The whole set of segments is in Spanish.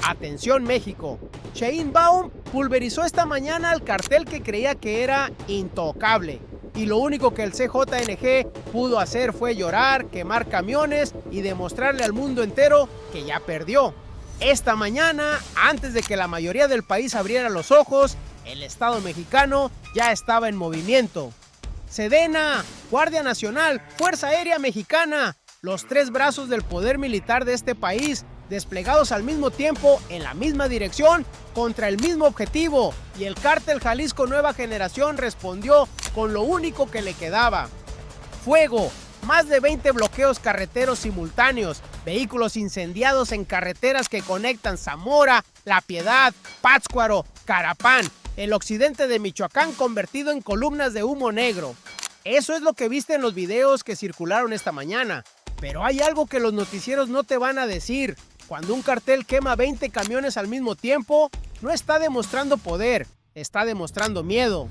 Atención México, Sheinbaum pulverizó esta mañana al cartel que creía que era intocable. Y lo único que el CJNG pudo hacer fue llorar, quemar camiones y demostrarle al mundo entero que ya perdió. Esta mañana, antes de que la mayoría del país abriera los ojos, el Estado mexicano ya estaba en movimiento. Sedena, Guardia Nacional, Fuerza Aérea Mexicana, los tres brazos del poder militar de este país, desplegados al mismo tiempo en la misma dirección contra el mismo objetivo, y el cártel Jalisco Nueva Generación respondió con lo único que le quedaba: fuego. Más de 20 bloqueos carreteros simultáneos, vehículos incendiados en carreteras que conectan Zamora, La Piedad, Pátzcuaro, Carapán, el occidente de Michoacán convertido en columnas de humo negro. Eso es lo que viste en los videos que circularon esta mañana. Pero hay algo que los noticieros no te van a decir. Cuando un cartel quema 20 camiones al mismo tiempo, no está demostrando poder, está demostrando miedo.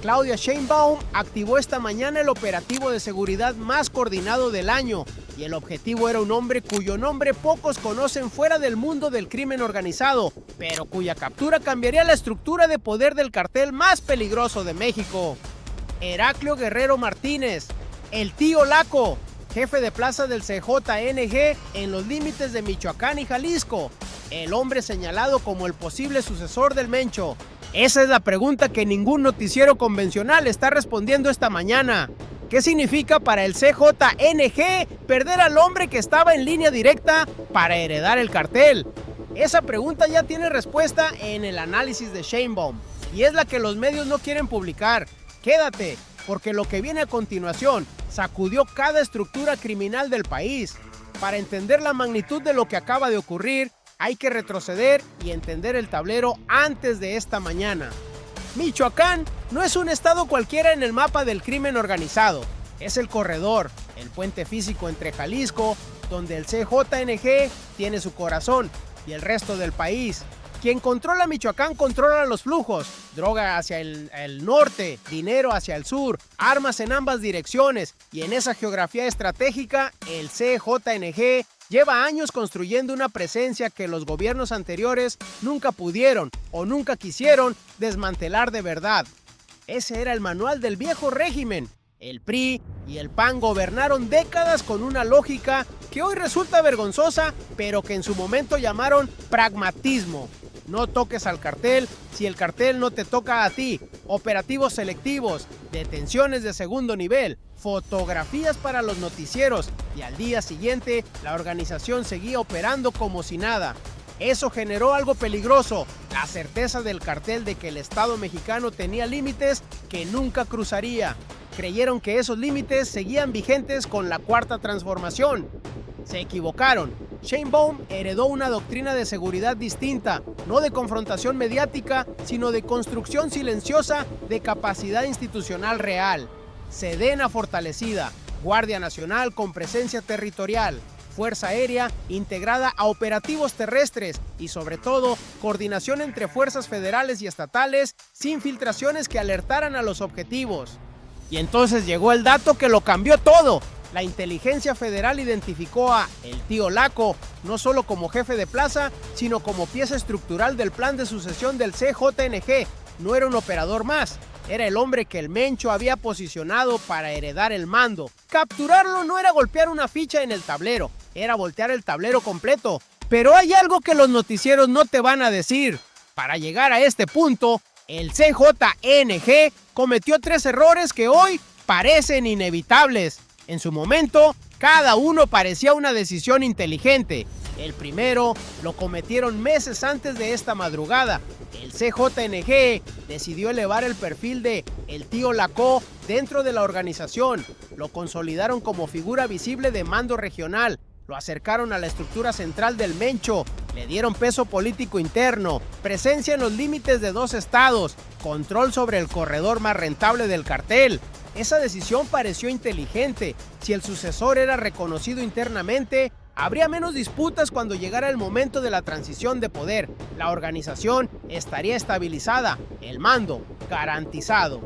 Claudia Sheinbaum activó esta mañana el operativo de seguridad más coordinado del año, y el objetivo era un hombre cuyo nombre pocos conocen fuera del mundo del crimen organizado, pero cuya captura cambiaría la estructura de poder del cartel más peligroso de México. Heraclio Guerrero Martínez, el tío Laco, jefe de plaza del CJNG en los límites de Michoacán y Jalisco, el hombre señalado como el posible sucesor del Mencho. Esa es la pregunta que ningún noticiero convencional está respondiendo esta mañana. ¿Qué significa para el CJNG perder al hombre que estaba en línea directa para heredar el cartel? Esa pregunta ya tiene respuesta en el análisis de Sheinbaum, y es la que los medios no quieren publicar. Quédate, porque lo que viene a continuación sacudió cada estructura criminal del país. Para entender la magnitud de lo que acaba de ocurrir, hay que retroceder y entender el tablero antes de esta mañana. Michoacán no es un estado cualquiera en el mapa del crimen organizado. Es el corredor, el puente físico entre Jalisco, donde el CJNG tiene su corazón, y el resto del país. Quien controla Michoacán controla los flujos, droga hacia el norte, dinero hacia el sur, armas en ambas direcciones, y en esa geografía estratégica, el CJNG lleva años construyendo una presencia que los gobiernos anteriores nunca pudieron o nunca quisieron desmantelar de verdad. Ese era el manual del viejo régimen. El PRI y el PAN gobernaron décadas con una lógica que hoy resulta vergonzosa, pero que en su momento llamaron pragmatismo. No toques al cartel si el cartel no te toca a ti. Operativos selectivos, detenciones de segundo nivel, fotografías para los noticieros, y al día siguiente la organización seguía operando como si nada. Eso generó algo peligroso, la certeza del cartel de que el Estado mexicano tenía límites que nunca cruzaría. Creyeron que esos límites seguían vigentes con la Cuarta Transformación. Se equivocaron. Sheinbaum heredó una doctrina de seguridad distinta, no de confrontación mediática, sino de construcción silenciosa de capacidad institucional real. Sedena fortalecida, Guardia Nacional con presencia territorial, Fuerza Aérea integrada a operativos terrestres y, sobre todo, coordinación entre fuerzas federales y estatales sin filtraciones que alertaran a los objetivos. Y entonces llegó el dato que lo cambió todo. La inteligencia federal identificó a el tío Laco no solo como jefe de plaza, sino como pieza estructural del plan de sucesión del CJNG. No era un operador más, era el hombre que el Mencho había posicionado para heredar el mando. Capturarlo no era golpear una ficha en el tablero, era voltear el tablero completo. Pero hay algo que los noticieros no te van a decir. Para llegar a este punto, el CJNG cometió 3 errores que hoy parecen inevitables. En su momento, cada uno parecía una decisión inteligente. El primero lo cometieron meses antes de esta madrugada. El CJNG decidió elevar el perfil de el tío Laco dentro de la organización. Lo consolidaron como figura visible de mando regional. Lo acercaron a la estructura central del Mencho. Le dieron peso político interno, presencia en los límites de 2 estados, control sobre el corredor más rentable del cartel. Esa decisión pareció inteligente. Si el sucesor era reconocido internamente, habría menos disputas cuando llegara el momento de la transición de poder. La organización estaría estabilizada, el mando garantizado.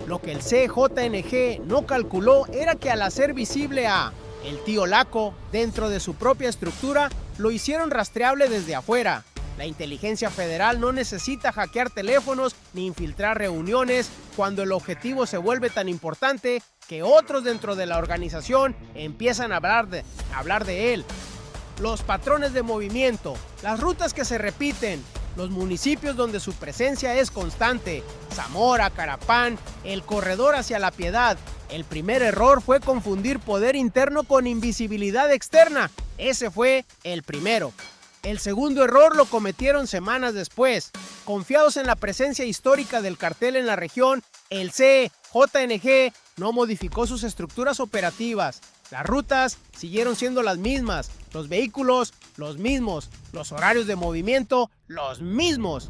Lo que el CJNG no calculó era que al hacer visible a el tío Laco dentro de su propia estructura, lo hicieron rastreable desde afuera. La inteligencia federal no necesita hackear teléfonos ni infiltrar reuniones cuando el objetivo se vuelve tan importante que otros dentro de la organización empiezan a hablar de él. Los patrones de movimiento, las rutas que se repiten, los municipios donde su presencia es constante, Zamora, Carapán, el corredor hacia La Piedad. El primer error fue confundir poder interno con invisibilidad externa. Ese fue el primero. El segundo error lo cometieron semanas después. Confiados en la presencia histórica del cartel en la región, el CJNG no modificó sus estructuras operativas. Las rutas siguieron siendo las mismas, los vehículos los mismos, los horarios de movimiento los mismos.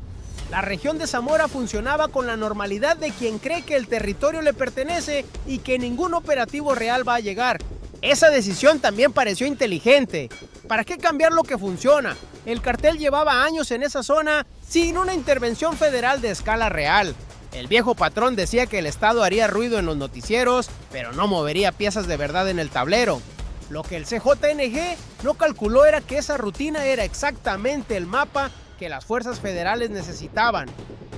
La región de Zamora funcionaba con la normalidad de quien cree que el territorio le pertenece y que ningún operativo real va a llegar. Esa decisión también pareció inteligente. ¿Para qué cambiar lo que funciona? El cartel llevaba años en esa zona sin una intervención federal de escala real. El viejo patrón decía que el Estado haría ruido en los noticieros, pero no movería piezas de verdad en el tablero. Lo que el CJNG no calculó era que esa rutina era exactamente el mapa que las fuerzas federales necesitaban.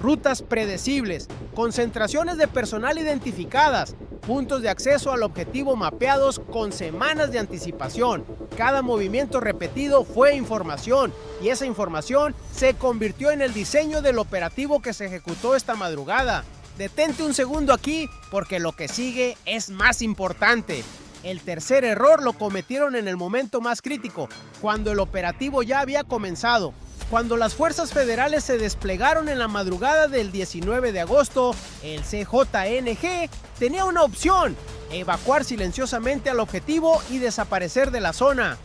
Rutas predecibles, concentraciones de personal identificadas, puntos de acceso al objetivo mapeados con semanas de anticipación. Cada movimiento repetido fue información y esa información se convirtió en el diseño del operativo que se ejecutó esta madrugada. Detente un segundo aquí porque lo que sigue es más importante. El tercer error lo cometieron en el momento más crítico, cuando el operativo ya había comenzado. Cuando las fuerzas federales se desplegaron en la madrugada del 19 de agosto, el CJNG tenía una opción: evacuar silenciosamente al objetivo y desaparecer de la zona.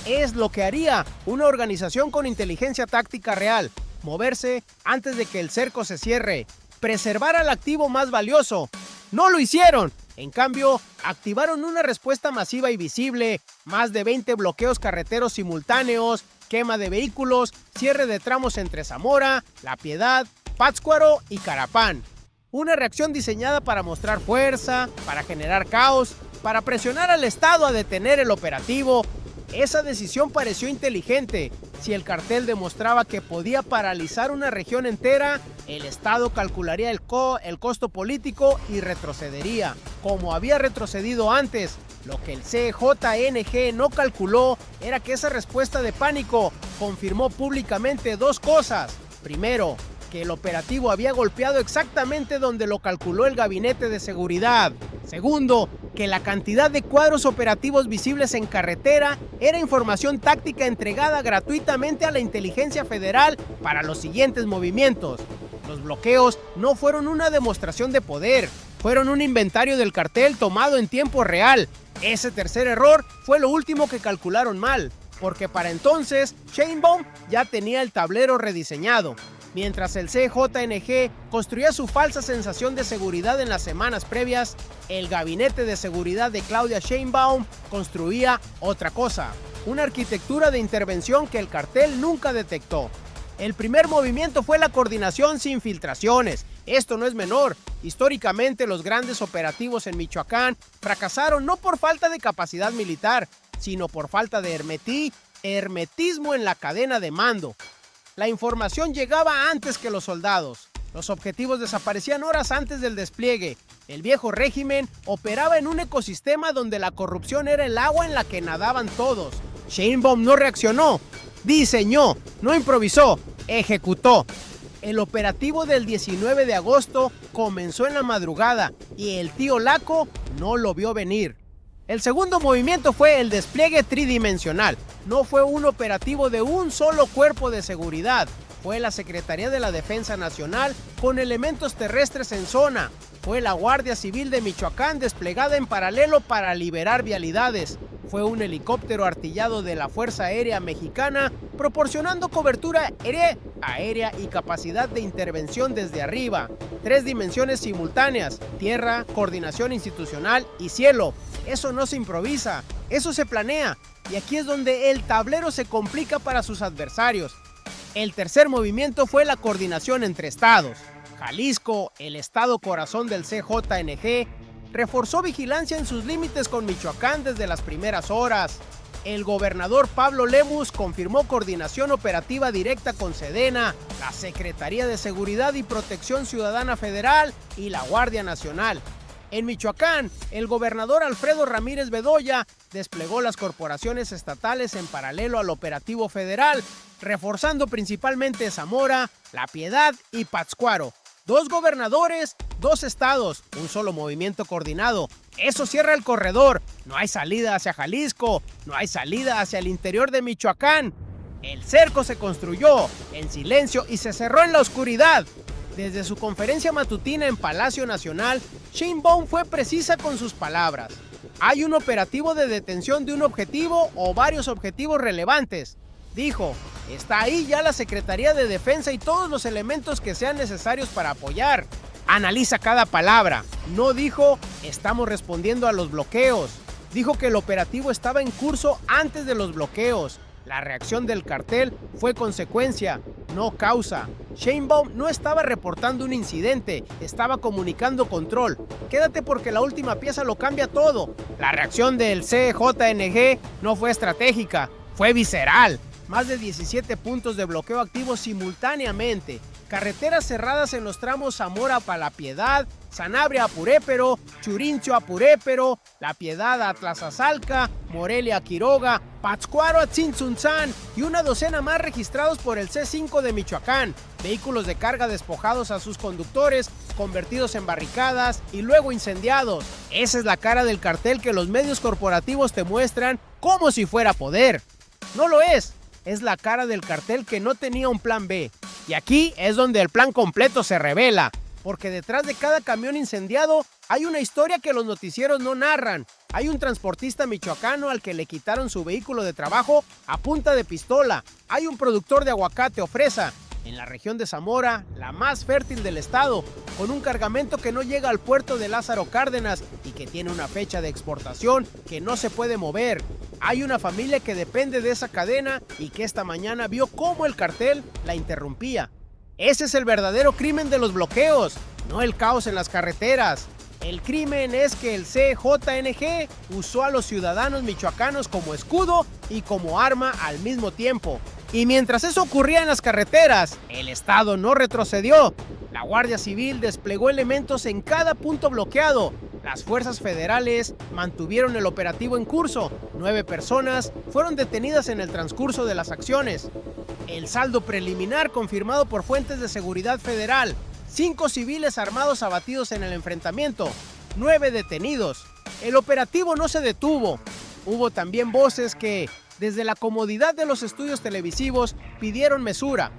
Es lo que haría una organización con inteligencia táctica real: moverse antes de que el cerco se cierre, preservar al activo más valioso. No lo hicieron. En cambio, activaron una respuesta masiva y visible, más de 20 bloqueos carreteros simultáneos, quema de vehículos, cierre de tramos entre Zamora, La Piedad, Pátzcuaro y Carapán. Una reacción diseñada para mostrar fuerza, para generar caos, para presionar al Estado a detener el operativo. Esa decisión pareció inteligente. Si el cartel demostraba que podía paralizar una región entera, el Estado calcularía el costo político y retrocedería, como había retrocedido antes. Lo que el CJNG no calculó era que esa respuesta de pánico confirmó públicamente dos cosas. Primero, que el operativo había golpeado exactamente donde lo calculó el gabinete de seguridad. Segundo, que la cantidad de cuadros operativos visibles en carretera era información táctica entregada gratuitamente a la inteligencia federal para los siguientes movimientos. Los bloqueos no fueron una demostración de poder, fueron un inventario del cartel tomado en tiempo real. Ese tercer error fue lo último que calcularon mal, porque para entonces Sheinbaum ya tenía el tablero rediseñado. Mientras el CJNG construía su falsa sensación de seguridad en las semanas previas, el gabinete de seguridad de Claudia Sheinbaum construía otra cosa, una arquitectura de intervención que el cartel nunca detectó. El primer movimiento fue la coordinación sin filtraciones. Esto no es menor. Históricamente, los grandes operativos en Michoacán fracasaron no por falta de capacidad militar, sino por falta de hermetismo en la cadena de mando. La información llegaba antes que los soldados. Los objetivos desaparecían horas antes del despliegue. El viejo régimen operaba en un ecosistema donde la corrupción era el agua en la que nadaban todos. Sheinbaum no reaccionó, diseñó, no improvisó, ejecutó. El operativo del 19 de agosto comenzó en la madrugada y el tío Laco no lo vio venir. El segundo movimiento fue el despliegue tridimensional. No fue un operativo de un solo cuerpo de seguridad. Fue la Secretaría de la Defensa Nacional con elementos terrestres en zona. Fue la Guardia Civil de Michoacán desplegada en paralelo para liberar vialidades. Fue un helicóptero artillado de la Fuerza Aérea Mexicana proporcionando cobertura aérea y capacidad de intervención desde arriba. 3 dimensiones simultáneas: tierra, coordinación institucional y cielo. Eso no se improvisa, eso se planea. Y aquí es donde el tablero se complica para sus adversarios. El tercer movimiento fue la coordinación entre estados. Jalisco, el estado corazón del CJNG, reforzó vigilancia en sus límites con Michoacán desde las primeras horas. El gobernador Pablo Lemus confirmó coordinación operativa directa con Sedena, la Secretaría de Seguridad y Protección Ciudadana Federal y la Guardia Nacional. En Michoacán, el gobernador Alfredo Ramírez Bedoya desplegó las corporaciones estatales en paralelo al operativo federal, reforzando principalmente Zamora, La Piedad y Pátzcuaro. 2 gobernadores, 2 estados, un solo movimiento coordinado. Eso cierra el corredor. No hay salida hacia Jalisco, no hay salida hacia el interior de Michoacán. El cerco se construyó en silencio y se cerró en la oscuridad. Desde su conferencia matutina en Palacio Nacional, Sheinbaum fue precisa con sus palabras. Hay un operativo de detención de un objetivo o varios objetivos relevantes. Dijo, está ahí ya la Secretaría de Defensa y todos los elementos que sean necesarios para apoyar. Analiza cada palabra. No dijo, estamos respondiendo a los bloqueos. Dijo que el operativo estaba en curso antes de los bloqueos. La reacción del cartel fue consecuencia, no causa. Sheinbaum no estaba reportando un incidente, estaba comunicando control. Quédate porque la última pieza lo cambia todo. La reacción del CJNG no fue estratégica, fue visceral. Más de 17 puntos de bloqueo activos simultáneamente. Carreteras cerradas en los tramos Zamora-La Piedad, Sanabria-Purépero, Churincho-Purépero, La Piedad-Atlazazalca, Morelia-Quiroga, Pátzcuaro-Tzintzuntzán y una docena más registrados por el C5 de Michoacán. Vehículos de carga despojados a sus conductores, convertidos en barricadas y luego incendiados. Esa es la cara del cartel que los medios corporativos te muestran como si fuera poder. No lo es. Es la cara del cartel que no tenía un plan B. Y aquí es donde el plan completo se revela, porque detrás de cada camión incendiado hay una historia que los noticieros no narran. Hay un transportista michoacano al que le quitaron su vehículo de trabajo a punta de pistola. Hay un productor de aguacate o fresa en la región de Zamora, la más fértil del estado, con un cargamento que no llega al puerto de Lázaro Cárdenas y que tiene una fecha de exportación que no se puede mover. Hay una familia que depende de esa cadena y que esta mañana vio cómo el cartel la interrumpía. Ese es el verdadero crimen de los bloqueos, no el caos en las carreteras. El crimen es que el CJNG usó a los ciudadanos michoacanos como escudo y como arma al mismo tiempo. Y mientras eso ocurría en las carreteras, el Estado no retrocedió. La Guardia Civil desplegó elementos en cada punto bloqueado. Las fuerzas federales mantuvieron el operativo en curso. 9 personas fueron detenidas en el transcurso de las acciones. El saldo preliminar confirmado por fuentes de seguridad federal. 5 civiles armados abatidos en el enfrentamiento. 9 detenidos. El operativo no se detuvo. Hubo también voces que, desde la comodidad de los estudios televisivos, pidieron mesura,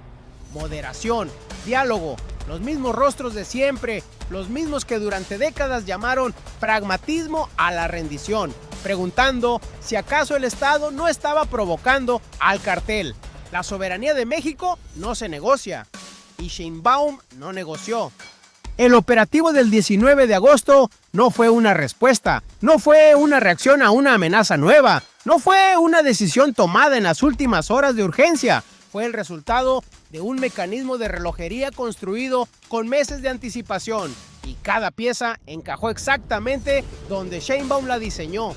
moderación, diálogo, los mismos rostros de siempre, los mismos que durante décadas llamaron pragmatismo a la rendición, preguntando si acaso el Estado no estaba provocando al cartel. La soberanía de México no se negocia, y Sheinbaum no negoció. El operativo del 19 de agosto no fue una respuesta, no fue una reacción a una amenaza nueva, no fue una decisión tomada en las últimas horas de urgencia, fue el resultado de un mecanismo de relojería construido con meses de anticipación y cada pieza encajó exactamente donde Sheinbaum la diseñó.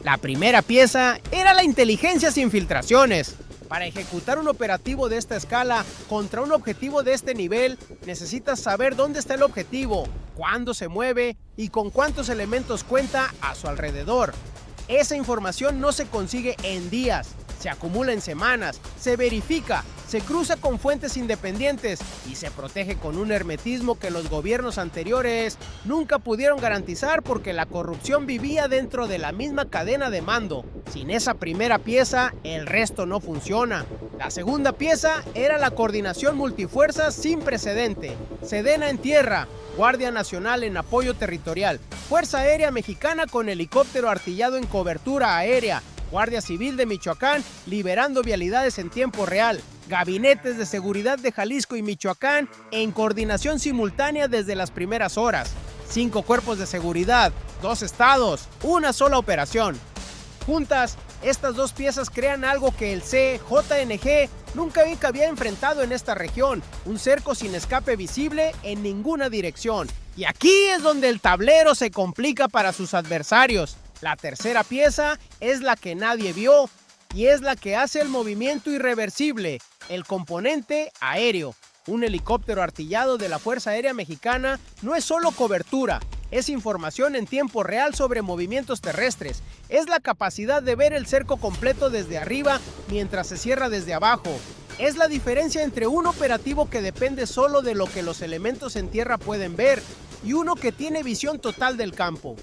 La primera pieza era la inteligencia sin filtraciones. Para ejecutar un operativo de esta escala contra un objetivo de este nivel, necesitas saber dónde está el objetivo, cuándo se mueve y con cuántos elementos cuenta a su alrededor. Esa información no se consigue en días, se acumula en semanas, se verifica, se cruza con fuentes independientes y se protege con un hermetismo que los gobiernos anteriores nunca pudieron garantizar porque la corrupción vivía dentro de la misma cadena de mando. Sin esa primera pieza, el resto no funciona. La segunda pieza era la coordinación multifuerzas sin precedente. Sedena en tierra, Guardia Nacional en apoyo territorial, Fuerza Aérea Mexicana con helicóptero artillado en cobertura aérea, Guardia Civil de Michoacán liberando vialidades en tiempo real, gabinetes de seguridad de Jalisco y Michoacán en coordinación simultánea desde las primeras horas, 5 cuerpos de seguridad, 2 estados, una sola operación. Juntas, estas dos piezas crean algo que el CJNG nunca había enfrentado en esta región, un cerco sin escape visible en ninguna dirección. Y aquí es donde el tablero se complica para sus adversarios. La tercera pieza es la que nadie vio, y es la que hace el movimiento irreversible, el componente aéreo. Un helicóptero artillado de la Fuerza Aérea Mexicana no es solo cobertura, es información en tiempo real sobre movimientos terrestres. Es la capacidad de ver el cerco completo desde arriba mientras se cierra desde abajo. Es la diferencia entre un operativo que depende solo de lo que los elementos en tierra pueden ver y uno que tiene visión total del campo.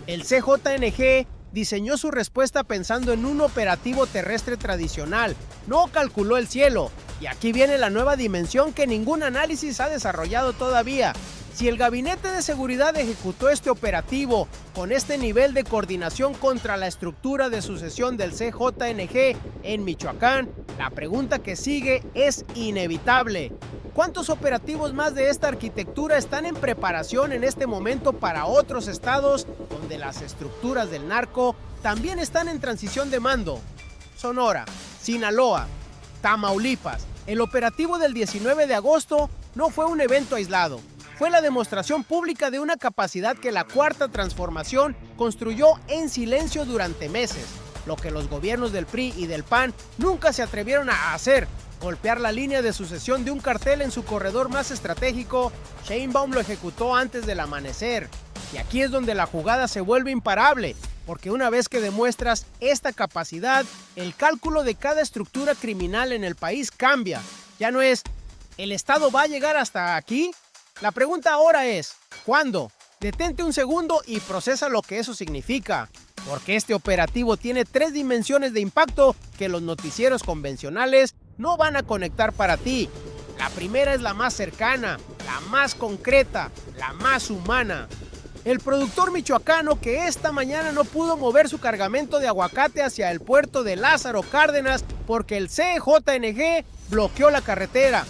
El CJNG diseñó su respuesta pensando en un operativo terrestre tradicional, no calculó el cielo. Y aquí viene la nueva dimensión que ningún análisis ha desarrollado todavía. Si el Gabinete de Seguridad ejecutó este operativo con este nivel de coordinación contra la estructura de sucesión del CJNG en Michoacán, la pregunta que sigue es inevitable. ¿Cuántos operativos más de esta arquitectura están en preparación en este momento para otros estados donde las estructuras del narco también están en transición de mando? Sonora, Sinaloa, Tamaulipas. El operativo del 19 de agosto no fue un evento aislado. Fue la demostración pública de una capacidad que la Cuarta Transformación construyó en silencio durante meses. Lo que los gobiernos del PRI y del PAN nunca se atrevieron a hacer. Golpear la línea de sucesión de un cartel en su corredor más estratégico, Sheinbaum lo ejecutó antes del amanecer. Y aquí es donde la jugada se vuelve imparable, porque una vez que demuestras esta capacidad, el cálculo de cada estructura criminal en el país cambia. Ya no es, ¿el Estado va a llegar hasta aquí? La pregunta ahora es, ¿cuándo? Detente un segundo y procesa lo que eso significa, porque este operativo tiene 3 dimensiones de impacto que los noticieros convencionales no van a conectar para ti. La primera es la más cercana, la más concreta, la más humana. El productor michoacano que esta mañana no pudo mover su cargamento de aguacate hacia el puerto de Lázaro Cárdenas porque el CJNG bloqueó la carretera.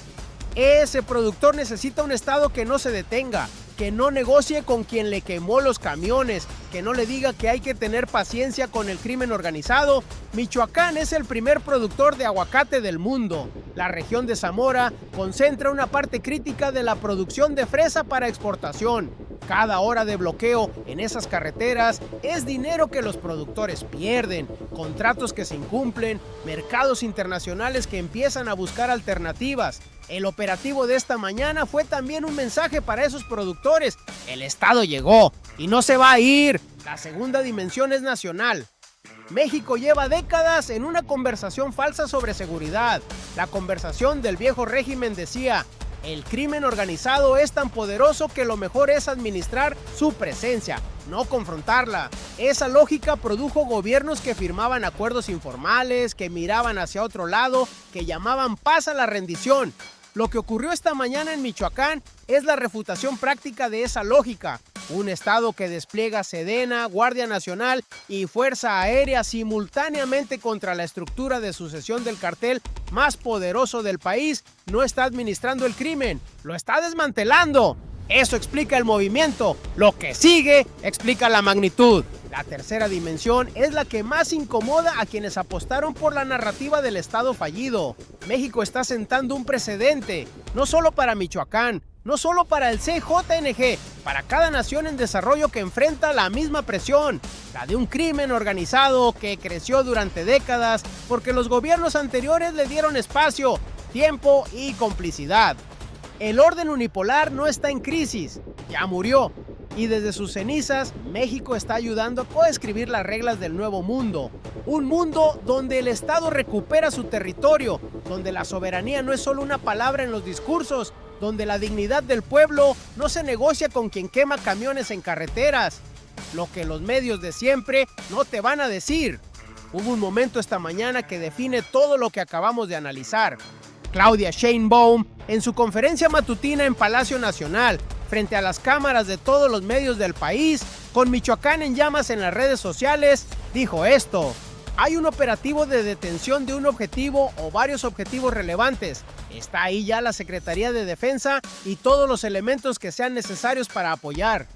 Ese productor necesita un estado que no se detenga, que no negocie con quien le quemó los camiones, que no le diga que hay que tener paciencia con el crimen organizado. Michoacán es el primer productor de aguacate del mundo. La región de Zamora concentra una parte crítica de la producción de fresa para exportación. Cada hora de bloqueo en esas carreteras es dinero que los productores pierden, contratos que se incumplen, mercados internacionales que empiezan a buscar alternativas. El operativo de esta mañana fue también un mensaje para esos productores. El Estado llegó y no se va a ir. La segunda dimensión es nacional. México lleva décadas en una conversación falsa sobre seguridad. La conversación del viejo régimen decía: el crimen organizado es tan poderoso que lo mejor es administrar su presencia, no confrontarla. Esa lógica produjo gobiernos que firmaban acuerdos informales, que miraban hacia otro lado, que llamaban paz a la rendición. Lo que ocurrió esta mañana en Michoacán es la refutación práctica de esa lógica. Un estado que despliega Sedena, Guardia Nacional y Fuerza Aérea simultáneamente contra la estructura de sucesión del cartel más poderoso del país no está administrando el crimen, lo está desmantelando. Eso explica el movimiento. Lo que sigue explica la magnitud. La tercera dimensión es la que más incomoda a quienes apostaron por la narrativa del Estado fallido. México está sentando un precedente, no solo para Michoacán, no solo para el CJNG, para cada nación en desarrollo que enfrenta la misma presión, la de un crimen organizado que creció durante décadas porque los gobiernos anteriores le dieron espacio, tiempo y complicidad. El orden unipolar no está en crisis, ya murió. Y desde sus cenizas, México está ayudando a coescribir las reglas del nuevo mundo. Un mundo donde el Estado recupera su territorio, donde la soberanía no es solo una palabra en los discursos, donde la dignidad del pueblo no se negocia con quien quema camiones en carreteras. Lo que los medios de siempre no te van a decir. Hubo un momento esta mañana que define todo lo que acabamos de analizar. Claudia Sheinbaum, en su conferencia matutina en Palacio Nacional, frente a las cámaras de todos los medios del país, con Michoacán en llamas en las redes sociales, dijo esto: hay un operativo de detención de un objetivo o varios objetivos relevantes. Está ahí ya la Secretaría de Defensa y todos los elementos que sean necesarios para apoyar.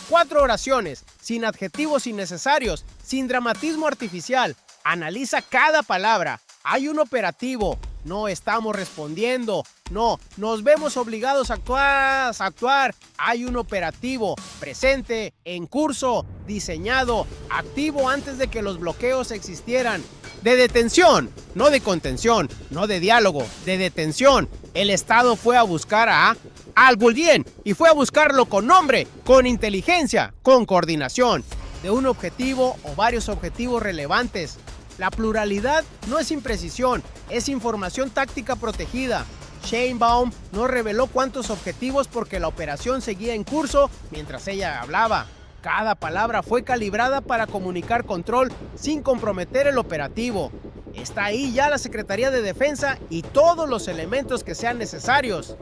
4 oraciones, sin adjetivos innecesarios, sin dramatismo artificial. Analiza cada palabra. Hay un operativo. No estamos respondiendo. No, nos vemos obligados a actuar. Hay un operativo presente, en curso, diseñado, activo antes de que los bloqueos existieran. de detención, no de contención, no de diálogo, de detención. El Estado fue a buscar a alguien y fue a buscarlo con nombre, con inteligencia, con coordinación, de un objetivo o varios objetivos relevantes. La pluralidad no es imprecisión, es información táctica protegida. Sheinbaum no reveló cuántos objetivos porque la operación seguía en curso mientras ella hablaba. Cada palabra fue calibrada para comunicar control sin comprometer el operativo. Está ahí ya la Secretaría de Defensa y todos los elementos que sean necesarios.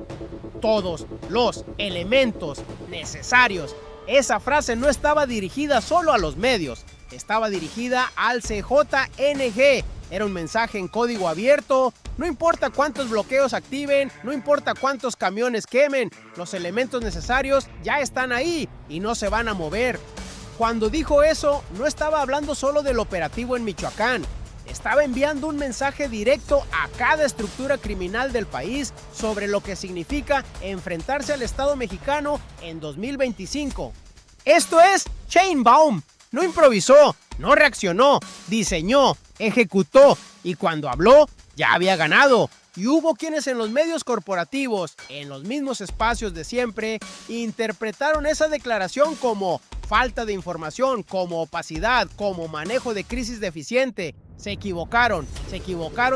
Todos los elementos necesarios. Esa frase no estaba dirigida solo a los medios, estaba dirigida al CJNG. Era un mensaje en código abierto. No importa cuántos bloqueos activen, no importa cuántos camiones quemen, los elementos necesarios ya están ahí y no se van a mover. Cuando dijo eso, no estaba hablando solo del operativo en Michoacán. Estaba enviando un mensaje directo a cada estructura criminal del país sobre lo que significa enfrentarse al Estado mexicano en 2025. Esto es Sheinbaum. No improvisó, no reaccionó, diseñó, ejecutó y cuando habló ya había ganado. Y hubo quienes en los medios corporativos, en los mismos espacios de siempre, interpretaron esa declaración como falta de información, como opacidad, como manejo de crisis deficiente. Se equivocaron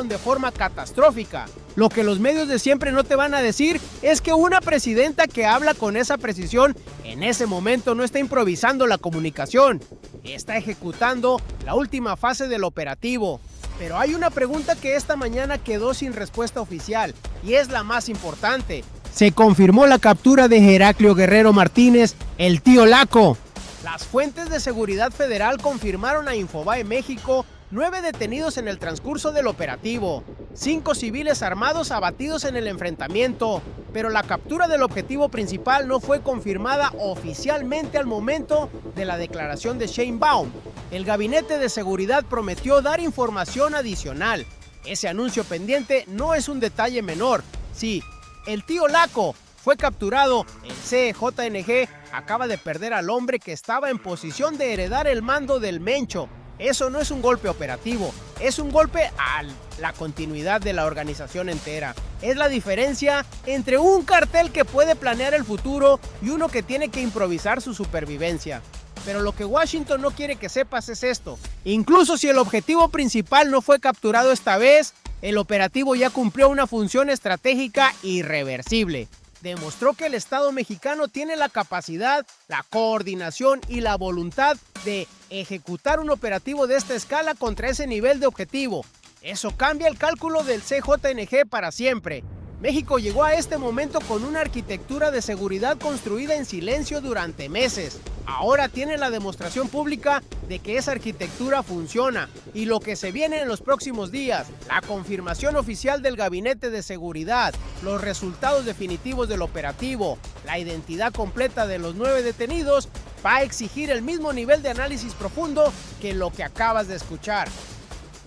de forma catastrófica. Lo que los medios de siempre no te van a decir es que una presidenta que habla con esa precisión en ese momento no está improvisando la comunicación, está ejecutando la última fase del operativo. Pero hay una pregunta que esta mañana quedó sin respuesta oficial y es la más importante. Se confirmó la captura de Heraclio Guerrero Martínez, el tío Laco. Las fuentes de seguridad federal confirmaron a Infobae México 9 detenidos en el transcurso del operativo, 5 civiles armados abatidos en el enfrentamiento, pero la captura del objetivo principal no fue confirmada oficialmente al momento de la declaración de Sheinbaum. El Gabinete de Seguridad prometió dar información adicional. Ese anuncio pendiente no es un detalle menor. Sí, el tío Laco fue capturado. El CJNG acaba de perder al hombre que estaba en posición de heredar el mando del Mencho. Eso no es un golpe operativo, es un golpe a la continuidad de la organización entera. Es la diferencia entre un cartel que puede planear el futuro y uno que tiene que improvisar su supervivencia. Pero lo que Washington no quiere que sepas es esto. Incluso si el objetivo principal no fue capturado esta vez, el operativo ya cumplió una función estratégica irreversible. Demostró que el Estado mexicano tiene la capacidad, la coordinación y la voluntad de ejecutar un operativo de esta escala contra ese nivel de objetivo. Eso cambia el cálculo del CJNG para siempre. México llegó a este momento con una arquitectura de seguridad construida en silencio durante meses. Ahora tiene la demostración pública de que esa arquitectura funciona y lo que se viene en los próximos días, la confirmación oficial del Gabinete de Seguridad, los resultados definitivos del operativo, la identidad completa de los 9 detenidos, va a exigir el mismo nivel de análisis profundo que lo que acabas de escuchar.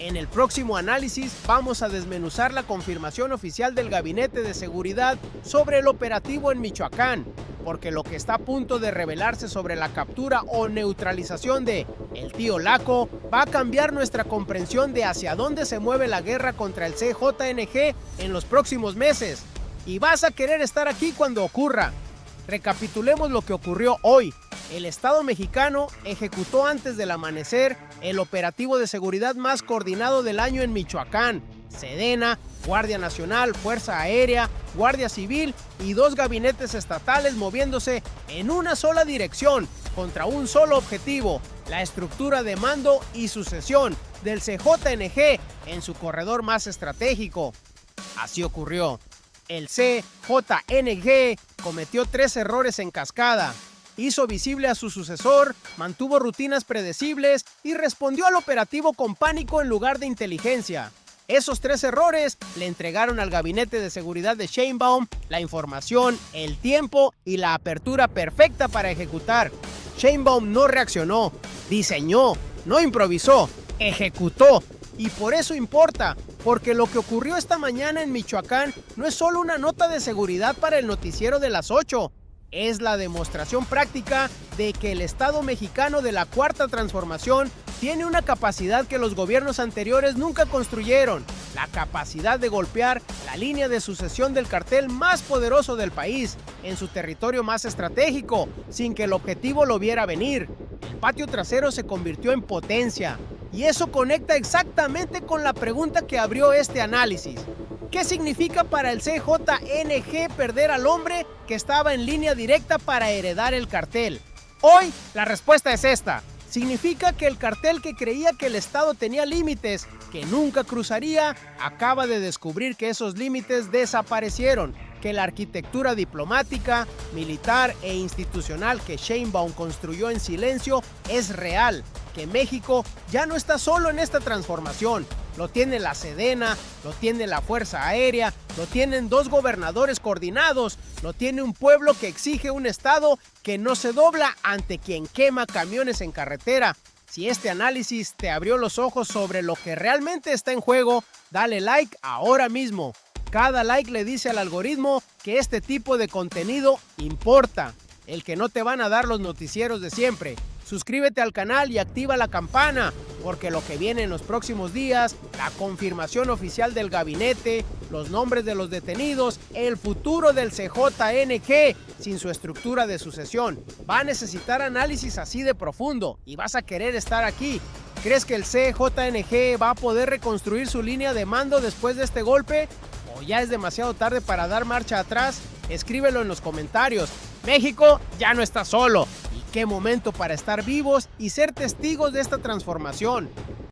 En el próximo análisis vamos a desmenuzar la confirmación oficial del Gabinete de Seguridad sobre el operativo en Michoacán, porque lo que está a punto de revelarse sobre la captura o neutralización de el tío Laco va a cambiar nuestra comprensión de hacia dónde se mueve la guerra contra el CJNG en los próximos meses. Y vas a querer estar aquí cuando ocurra. Recapitulemos lo que ocurrió hoy. El Estado mexicano ejecutó antes del amanecer el operativo de seguridad más coordinado del año en Michoacán. Sedena, Guardia Nacional, Fuerza Aérea, Guardia Civil y 2 gabinetes estatales moviéndose en una sola dirección contra un solo objetivo, la estructura de mando y sucesión del CJNG en su corredor más estratégico. Así ocurrió. El CJNG cometió 3 errores en cascada. Hizo visible a su sucesor, mantuvo rutinas predecibles y respondió al operativo con pánico en lugar de inteligencia. Esos 3 errores le entregaron al Gabinete de Seguridad de Sheinbaum la información, el tiempo y la apertura perfecta para ejecutar. Sheinbaum no reaccionó, diseñó, no improvisó, ejecutó. Y por eso importa, porque lo que ocurrió esta mañana en Michoacán no es solo una nota de seguridad para el noticiero de las 8. Es la demostración práctica de que el Estado mexicano de la Cuarta Transformación Tiene una capacidad que los gobiernos anteriores nunca construyeron, la capacidad de golpear la línea de sucesión del cartel más poderoso del país, en su territorio más estratégico, sin que el objetivo lo viera venir. El patio trasero se convirtió en potencia, y eso conecta exactamente con la pregunta que abrió este análisis. ¿Qué significa para el CJNG perder al hombre que estaba en línea directa para heredar el cartel? Hoy, la respuesta es esta. Significa que el cartel que creía que el Estado tenía límites que nunca cruzaría, acaba de descubrir que esos límites desaparecieron, que la arquitectura diplomática, militar e institucional que Sheinbaum construyó en silencio es real, que México ya no está solo en esta transformación. Lo tiene la Sedena, lo tiene la Fuerza Aérea, lo tienen 2 gobernadores coordinados, lo tiene un pueblo que exige un Estado que no se dobla ante quien quema camiones en carretera. Si este análisis te abrió los ojos sobre lo que realmente está en juego, dale like ahora mismo. Cada like le dice al algoritmo que este tipo de contenido importa, el que no te van a dar los noticieros de siempre. Suscríbete al canal y activa la campana, porque lo que viene en los próximos días, la confirmación oficial del gabinete, los nombres de los detenidos, el futuro del CJNG sin su estructura de sucesión, va a necesitar análisis así de profundo y vas a querer estar aquí. ¿Crees que el CJNG va a poder reconstruir su línea de mando después de este golpe? ¿O ya es demasiado tarde para dar marcha atrás? Escríbelo en los comentarios. México ya no está solo. ¡Qué momento para estar vivos y ser testigos de esta transformación!